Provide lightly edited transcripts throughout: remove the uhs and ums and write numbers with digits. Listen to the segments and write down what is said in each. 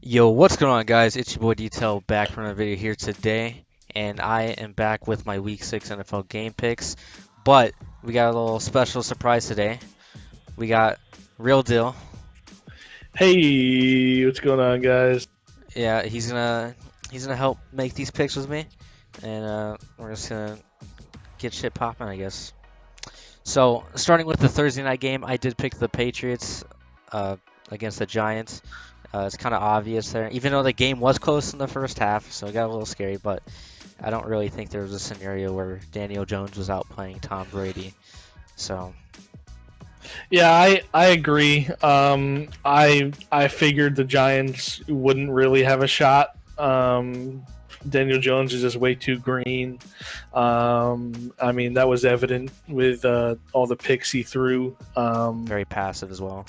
Yo, what's going on, guys? It's your boy Detail back from a video here today, and I am back with my Week 6 NFL game picks. But we got a little special surprise today. We got Real Deal. Hey, what's going on, guys? Yeah, he's gonna help make these picks with me, and we're just gonna get shit popping, I guess. So starting with the Thursday night game, I did pick the Patriots uh, against the Giants. It's kind of obvious there, even though the game was close in the first half, so it got a little scary. But I don't really think there was a scenario where Daniel Jones was out playing Tom Brady. So Yeah, I agree. I figured the Giants wouldn't really have a shot. Daniel Jones is just way too green. I mean, that was evident with all the picks he threw. very passive as well.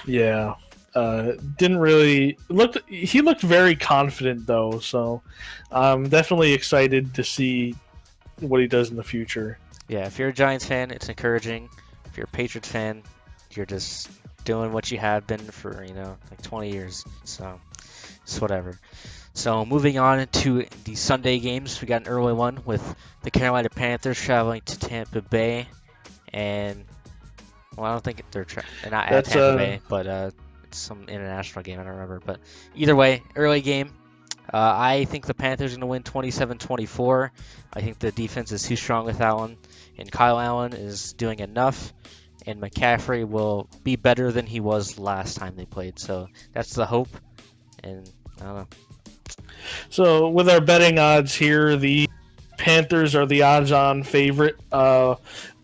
Yeah, didn't really looked. He looked very confident though, so I'm definitely excited to see what he does in the future. Yeah, if you're a Giants fan, it's encouraging. If you're a Patriots fan, you're just doing what you have been for, like 20 years. So it's whatever. So moving on to the Sunday games, we got an early one with the Carolina Panthers traveling to Tampa Bay, and well, I don't think they're not at That's Tampa Bay, but it's some international game. I don't remember, but either way, early game. I think the Panthers are going to win 27-24. I think the defense is too strong with Allen, and Kyle Allen is doing enough, and McCaffrey will be better than he was last time they played. So that's the hope, and I don't know. So with our betting odds here, the Panthers are the odds-on favorite by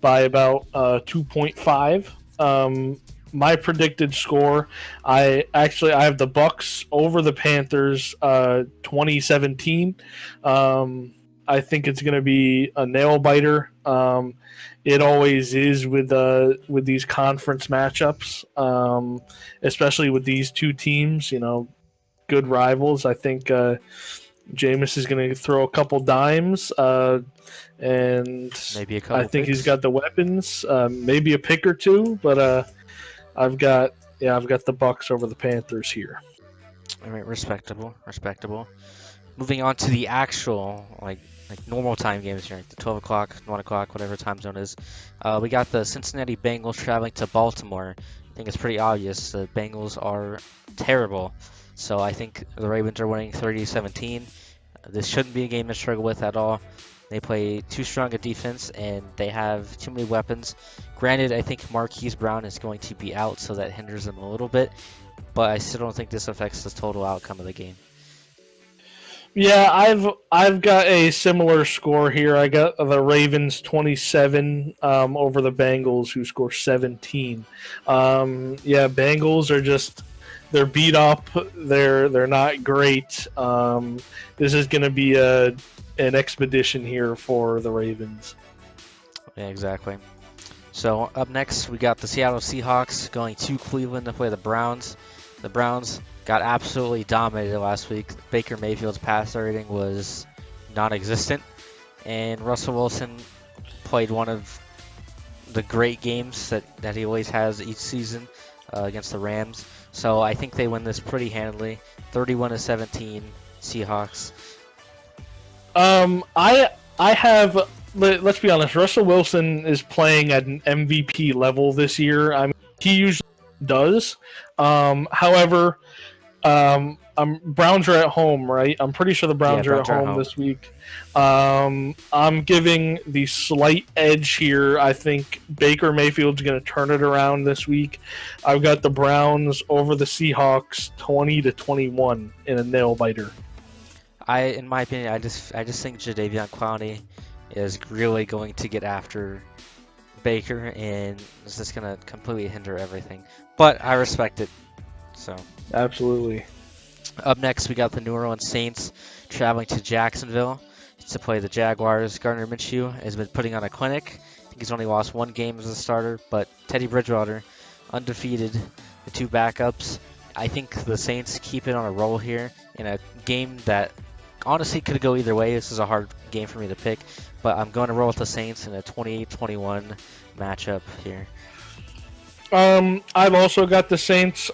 about 2.5. My predicted score, I have the Bucks over the Panthers 2017. I think it's going to be a nail biter. It always is with these conference matchups, especially with these two teams. Good rivals. I think Jameis is going to throw a couple dimes, and Maybe a I couple think he's picks. got the weapons. Maybe a pick or two, but I've got the Bucks over the Panthers here. All right, respectable, respectable. Moving on to the actual like normal time games here, like the 12 o'clock, 1 o'clock, whatever time zone is. We got the Cincinnati Bengals traveling to Baltimore. I think it's pretty obvious the Bengals are terrible, so I think the Ravens are winning 30-17. This shouldn't be a game to struggle with at all. They play too strong a defense and they have too many weapons. Granted, I think Marquise Brown is going to be out, so that hinders them a little bit, but I still don't think this affects the total outcome of the game. Yeah, I've got a similar score here. I got the Ravens 27 over the Bengals, who score 17. Yeah, Bengals are just they're beat up. They're not great. This is going to be an expedition here for the Ravens. Yeah, exactly. So up next, we got the Seattle Seahawks going to Cleveland to play the Browns. The Browns got absolutely dominated last week. Baker Mayfield's passer rating was non-existent, and Russell Wilson played one of the great games that he always has each season against the Rams. So I think they win this pretty handily, 31-17 Seahawks. I have. Let's be honest. Russell Wilson is playing at an MVP level this year. I mean, he usually does. However, Browns are at home, right? I'm pretty sure the Browns are at Browns are at home home. this week. I'm giving the slight edge here. I think Baker Mayfield's going to turn it around this week. I've got the Browns over the Seahawks, 20-21 in a nail biter. In my opinion, I just think Jadeveon Clowney is really going to get after Baker, and it's just gonna completely hinder everything. But I respect it. So Absolutely. up next, we got the New Orleans Saints traveling to Jacksonville to play the Jaguars. Gardner Minshew has been putting on a clinic. I think he's only lost one game as a starter, but Teddy Bridgewater, undefeated, the two backups. I think the Saints keep it on a roll here in a game that honestly could go either way. This is a hard game for me to pick, but I'm going to roll with the Saints in a 28-21 matchup here. I've also got the Saints.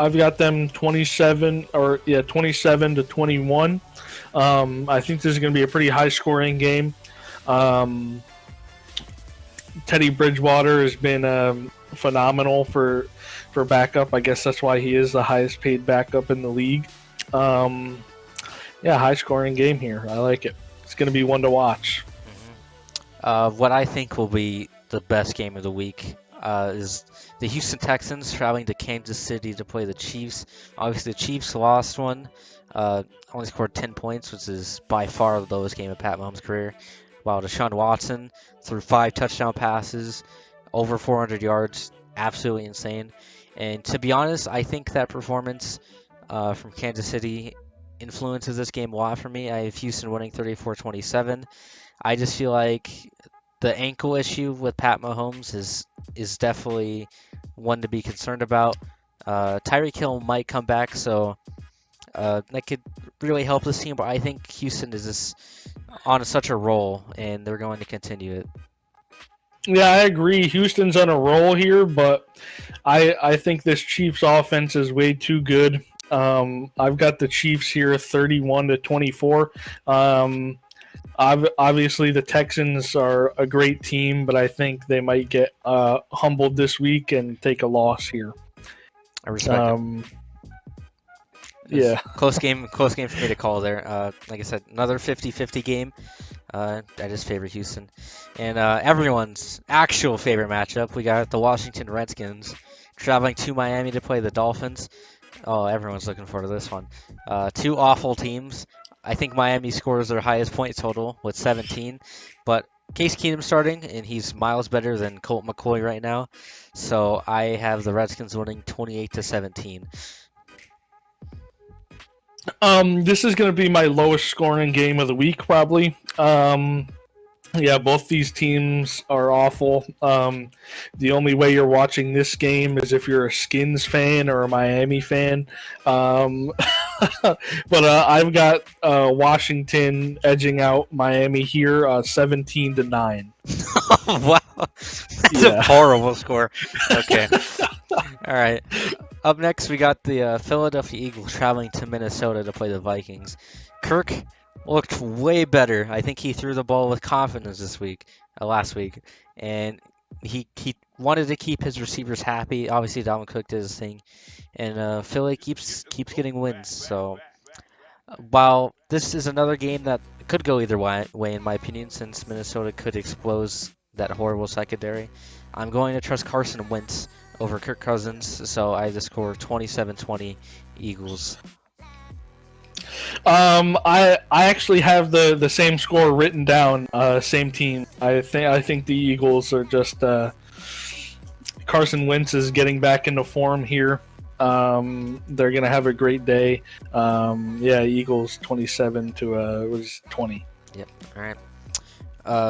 I've got them 27-21. I think this is going to be a pretty high scoring game. Teddy Bridgewater has been phenomenal for backup. I guess that's why he is the highest paid backup in the league. High scoring game here. I like it. It's going to be one to watch. What I think will be the best game of the week is the Houston Texans traveling to Kansas City to play the Chiefs. Obviously, the Chiefs lost one, only scored 10 points, which is by far the lowest game of Pat Mahomes' career. While Deshaun Watson threw 5 touchdown passes, over 400 yards, absolutely insane. And to be honest, I think that performance from Kansas City influences this game a lot for me. I have Houston winning 34-27. I just feel like the ankle issue with Pat Mahomes is definitely one to be concerned about. Tyreek Hill might come back, so that could really help this team. But I think Houston is just on such a roll, and they're going to continue it. Yeah, I agree. Houston's on a roll here, but I think this Chiefs offense is way too good. I've got the Chiefs here 31-24. Obviously, the Texans are a great team, but I think they might get humbled this week and take a loss here. I respect it. Close game for me to call there. Like I said, another 50-50 game. I just favor Houston. And everyone's actual favorite matchup, we got the Washington Redskins traveling to Miami to play the Dolphins. Oh, everyone's looking forward to this one. Two awful teams. I think Miami scores their highest point total with 17, but Case Keenum's starting, and he's miles better than Colt McCoy right now. So I have the Redskins winning 28-17. This is going to be my lowest scoring game of the week, probably. Both these teams are awful. The only way you're watching this game is if you're a Skins fan or a Miami fan. But I've got Washington edging out Miami here, 17-9. Wow, that's a horrible score. Okay, all right. Up next, we got the Philadelphia Eagles traveling to Minnesota to play the Vikings. Kirk looked way better. I think he threw the ball with confidence last week, and he wanted to keep his receivers happy. Obviously, Dalvin Cook did his thing, and Philly keeps getting wins. So while this is another game that could go either way, in my opinion, since Minnesota could expose that horrible secondary, I'm going to trust Carson Wentz over Kirk Cousins. So I just score 27-20 Eagles. I actually have the same score written down. Same team. I think the Eagles are just Carson Wentz is getting back into form here. They're gonna have a great day. Eagles 27-20. Yep. All right.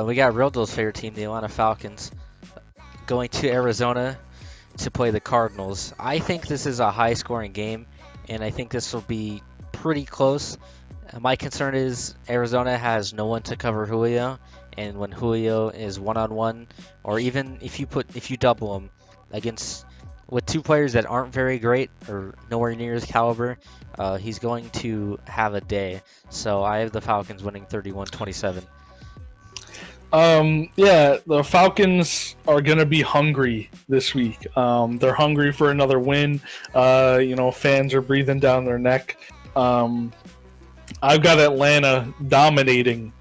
We got Realdo's favorite team, the Atlanta Falcons, going to Arizona to play the Cardinals. I think this is a high-scoring game, and I think this will be pretty close. My concern is Arizona has no one to cover Julio, and when Julio is one-on-one, or even if you double him against with two players that aren't very great or nowhere near his caliber, he's going to have a day. So I have the Falcons winning 31-27. The Falcons are going to be hungry this week. They're hungry for another win. Fans are breathing down their neck. I've got Atlanta dominating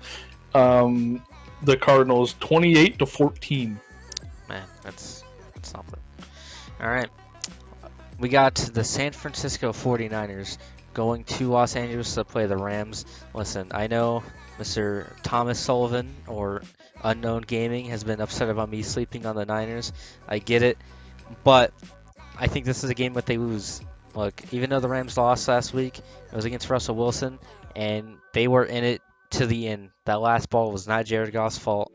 the Cardinals 28-14. Man, that's something. All right. We got the San Francisco 49ers going to Los Angeles to play the Rams. Listen, I know Mr. Thomas Sullivan or Unknown Gaming has been upset about me sleeping on the Niners. I get it, but I think this is a game that they lose. Look, even though the Rams lost last week, it was against Russell Wilson, and they were in it to the end. That last ball was not Jared Goff's fault,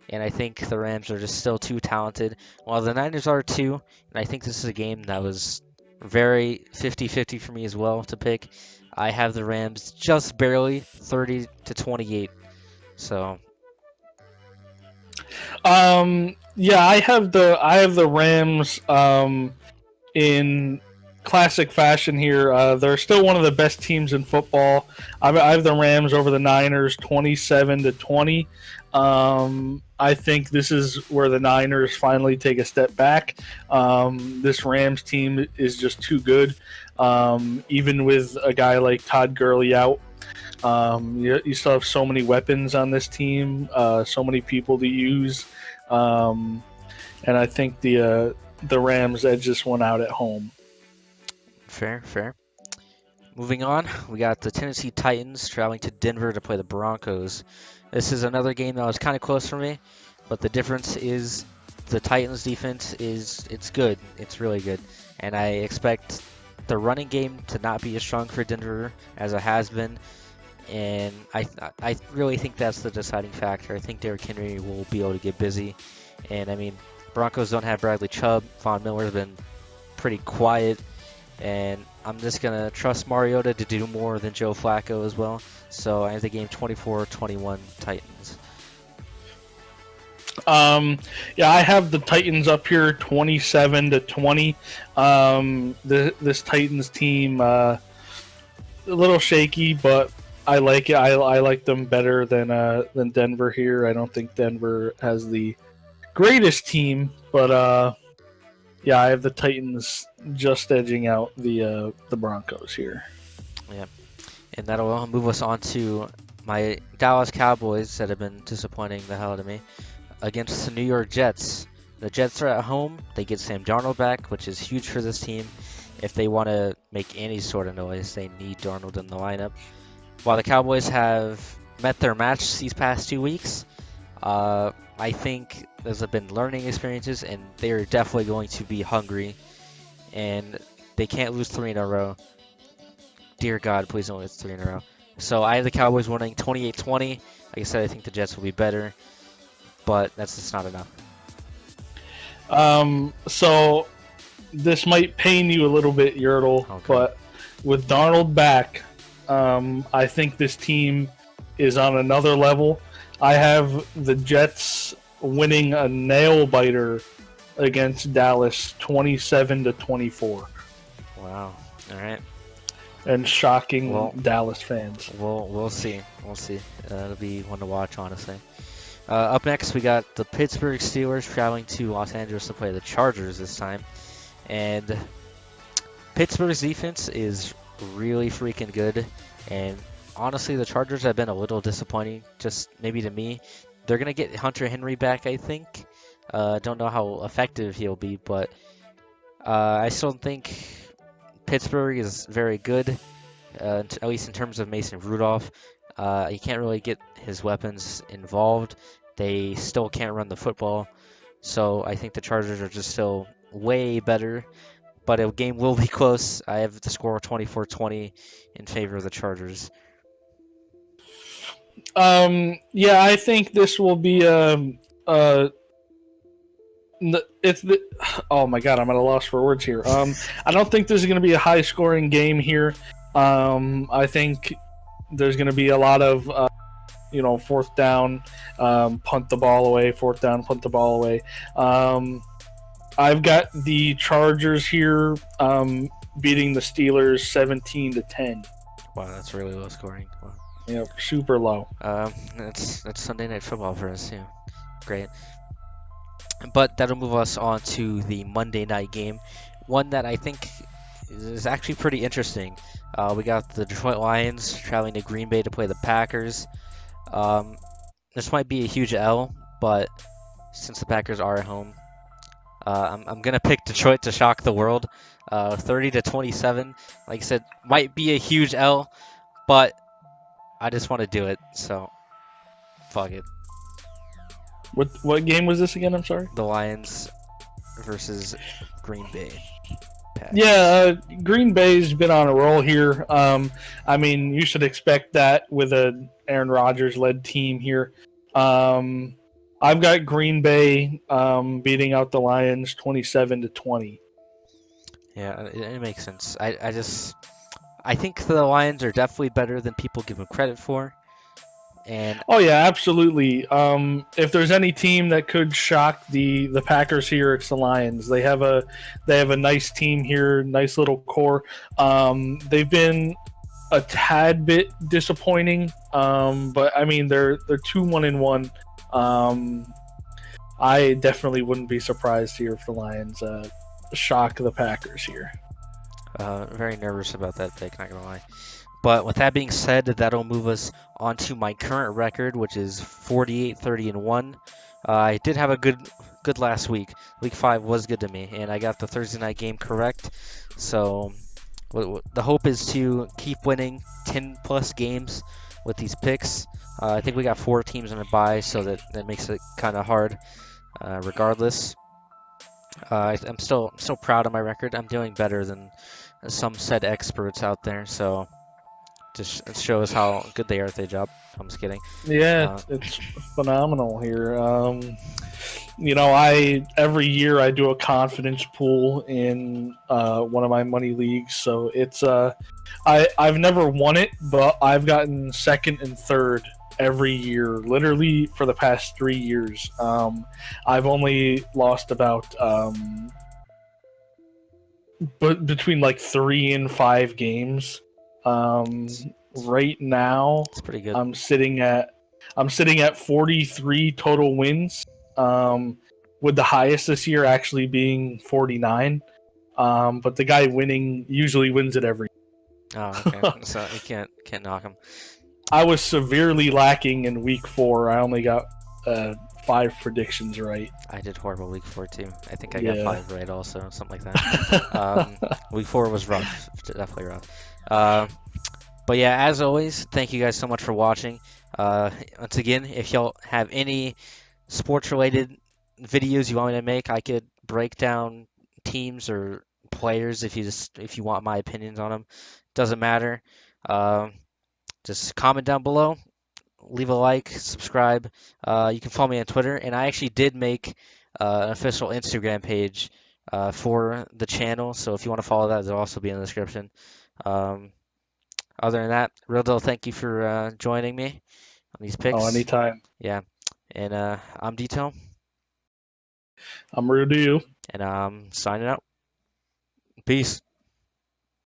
and I think the Rams are just still too talented, while the Niners are too, and I think this is a game that was very 50-50 for me as well to pick. I have the Rams just barely 30-28. So I have the Rams in classic fashion here. They're still one of the best teams in football. I have the Rams over the Niners, 27-20. I think this is where the Niners finally take a step back. This Rams team is just too good. Even with a guy like Todd Gurley out, you still have so many weapons on this team, so many people to use, and I think the Rams edge this one out at home. Fair, fair. Moving on, we got the Tennessee Titans traveling to Denver to play the Broncos. This is another game that was kind of close for me, but the difference is the Titans defense it's good. It's really good. And I expect the running game to not be as strong for Denver as it has been. And I really think that's the deciding factor. I think Derrick Henry will be able to get busy. And I mean, Broncos don't have Bradley Chubb. Von Miller's been pretty quiet. And I'm just going to trust Mariota to do more than Joe Flacco as well. So I have the game 24-21 Titans. Yeah, I have the Titans up here 27-20. This Titans team, a little shaky, but I like it. I like them better than Denver here. I don't think Denver has the greatest team, but yeah, I have the Titans just edging out the Broncos here. Yeah, and that'll move us on to my Dallas Cowboys that have been disappointing the hell out of me against the New York Jets. The Jets are at home. They get Sam Darnold back, which is huge for this team. If they want to make any sort of noise, they need Darnold in the lineup. While the Cowboys have met their match these past 2 weeks, I think those have been learning experiences, and they're definitely going to be hungry, and they can't lose 3 in a row. Dear God, please don't lose 3 in a row. So I have the Cowboys winning 28-20. Like I said, I think the Jets will be better, but that's just not enough. So this might pain you a little bit, Yertle, Okay. but with Darnold back, I think this team is on another level. I have the Jets winning a nail biter against Dallas, 27-24, Wow. All right. and shocking Well- Dallas fans. We'll see. We'll see. It'll be one to watch, honestly. Up next, we got the Pittsburgh Steelers traveling to Los Angeles to play the Chargers this time. And Pittsburgh's defense is really freaking good. And honestly, the Chargers have been a little disappointing, just maybe to me. They're going to get Hunter Henry back, I think. Don't know how effective he'll be, but I still think Pittsburgh is very good, at least in terms of Mason Rudolph. He can't really get his weapons involved. They still can't run the football. So I think the Chargers are just still way better. But a game will be close. I have the score 24-20 in favor of the Chargers. Yeah, I think this will be it's the oh my god, I'm at a loss for words here. I don't think this is going to be a high scoring game here. I think there's going to be a lot of fourth down, punt the ball away, fourth down, punt the ball away. I've got the Chargers here beating the Steelers 17-10. Wow, that's really low scoring. Wow. Yeah, super low. That's Sunday Night Football for us, yeah. Great. But that'll move us on to the Monday night game, one that I think is actually pretty interesting. We got the Detroit Lions traveling to Green Bay to play the Packers. This might be a huge L, but since the Packers are at home, I'm gonna pick Detroit to shock the world. 30-27, like I said, might be a huge L, but I just want to do it, so fuck it. What game was this again? I'm sorry. The Lions versus Green Bay. Packers. Yeah, Green Bay's been on a roll here. I mean, you should expect that with a Aaron Rodgers-led team here. I've got Green Bay beating out the Lions 27-20. Yeah, it makes sense. I think the Lions are definitely better than people give them credit for. And Oh yeah, absolutely. If there's any team that could shock the Packers here, it's the Lions. They have a nice team here, nice little core. They've been a tad bit disappointing, but I mean they're 2-1-1. I definitely wouldn't be surprised here if the Lions shock the Packers here. very nervous about that pick, not gonna lie. But with that being said, that'll move us on to my current record, which is 48-30-1. I did have a good last week. Week 5 was good to me, and I got the Thursday night game correct. So the hope is to keep winning 10 plus games with these picks. I think we got 4 teams on a bye, so that makes it kind of hard. Regardless, I'm still proud of my record. I'm doing better than some said experts out there. So just it shows how good they are at their job. I'm just kidding. Yeah, it's phenomenal here. I every year I do a confidence pool in one of my money leagues, so it's I've never won it, but I've gotten second and third every year, literally for the past 3 years. I've only lost about but between like 3 and 5 games. Right now, It's pretty good. I'm sitting at 43 total wins. With the highest this year actually being 49. But the guy winning usually wins it every. Oh, okay. So you can't knock them. I was severely lacking in week 4. I only got 5 predictions right. I did horrible week 4 too. I think I Yeah. got 5 right also, something like that. Week 4 was rough, definitely rough. But yeah, as always, thank you guys so much for watching. Once again, if y'all have any sports-related videos you want me to make, I could break down teams or players if you want my opinions on them. Doesn't matter. Just comment down below, leave a like, subscribe. You can follow me on Twitter, and I actually did make an official Instagram page for the channel. So if you want to follow that, it'll also be in the description. Other than that, Real Deal, thank you for joining me on these picks. Oh, anytime. Yeah, and I'm Detail, I'm rude to you. and I'm signing out. Peace.